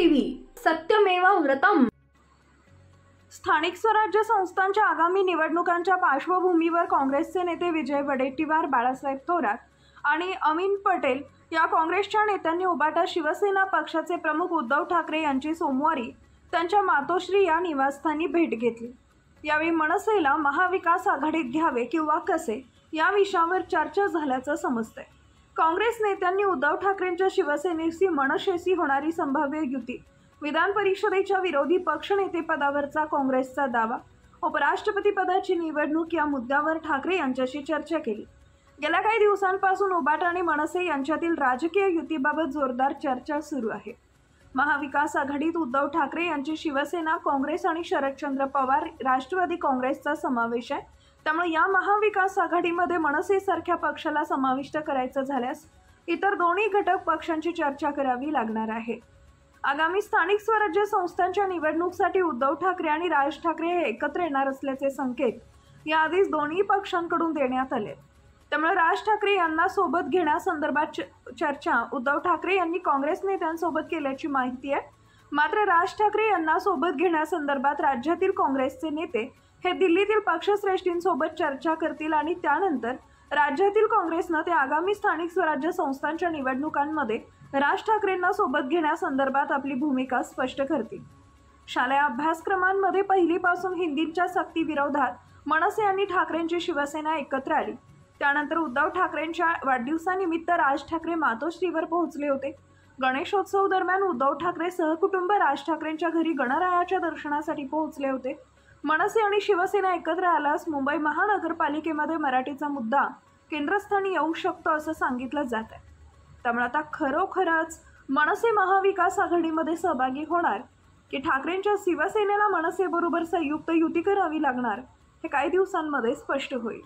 TV सत्यमेव व्रतम। स्थानिक स्वराज्य संस्थांच्या आगामी निवडणुकांच्या पार्श्वभूमीवर काँग्रेसचे नेते विजय वडेट्टीवार, बाळासाहेब थोरात आणि अमीन पटेल या काँग्रेसच्या नेत्यांनी उबाटा शिवसेना पक्षाचे प्रमुख उद्धव ठाकरे यांची सोमवारी त्यांच्या मातोश्री या निवासस्थानी भेट घेतली। यावेळी मनसेला महाविकास आघाडीत घ्यावे किंवा कसे या विषयावर चर्चा झाल्याचं समजतंय। काँग्रेस नेत्यांनी उद्धव ठाकरेंच्या शिवसेनेशी मनसेशी होणारी संभाव्य युती, विधान परिषदेच्या विरोधी पक्षनेतेपदावरचा काँग्रेसचा दावा, उपराष्ट्रपती पदाची निवडणूक या मुद्द्यावर ठाकरे यांच्याशी चर्चा केली। गेल्या काही दिवसांपासून उबाटा आणि मनसे यांच्यातील राजकीय युतीबाबत जोरदार चर्चा सुरू आहे। महाविकास आघाडीत उद्धव ठाकरे यांची शिवसेना, काँग्रेस आणि शरदचंद्र पवार राष्ट्रवादी काँग्रेसचा समावेश आहे। त्यामुळे या महाविकास आघाडीमध्ये मनसेसारख्या पक्षाला समाविष्ट करायचं झाल्यास इतर दोन्ही घटक पक्षांची चर्चा करावी लागणार आहे। आगामी स्थानिक स्वराज्य संस्थांच्या निवडणुकीसाठी उद्धव ठाकरे आणि राज ठाकरे हे एकत्र येणार असल्याचे संकेत याआधीच दोन्ही पक्षांकडून देण्यात आले। त्यामुळे राज ठाकरे यांना सोबत घेण्यासंदर्भात चर्चा उद्धव ठाकरे यांनी काँग्रेस नेत्यांसोबत केल्याची माहिती आहे। मात्र राज ठाकरे यांना सोबत घेण्यासंदर्भात राज्यातील काँग्रेसचे नेते हे दिल्लीतील पक्षश्रेष्ठींसोबत चर्चा करतील आणि त्यानंतर राज्यातील काँग्रेसनं ते आगामी स्थानिक स्वराज्य संस्थांच्या निवडणुकांमध्ये राज ठाकरेंना सोबत घेण्यासंदर्भात आपली भूमिका स्पष्ट करतील। शालेय अभ्यासक्रमांमध्ये पहिलीपासून हिंदीच्या सक्तीविरोधात मनसे आणि ठाकरेंची शिवसेना एकत्र आली। त्यानंतर उद्धव ठाकरेंच्या वाढदिवसानिमित्त राज ठाकरे मातोश्रीवर पोहोचले होते। गणेशोत्सव दरम्यान उद्धव ठाकरे सहकुटुंब राज ठाकरेंच्या घरी गणरायाच्या दर्शनासाठी पोहोचले होते। मनसे आणि शिवसेना एकत्र आल्यास मुंबई महानगरपालिकेमध्ये मराठीचा मुद्दा केंद्रस्थानी येऊ शकतो असं सांगितलं जात आहे। त्यामुळे आता खरोखरच मनसे महाविकास आघाडीमध्ये सहभागी होणार की ठाकरेंच्या शिवसेनेला मनसेबरोबर संयुक्त युती करावी लागणार हे काही दिवसांमध्ये स्पष्ट होईल।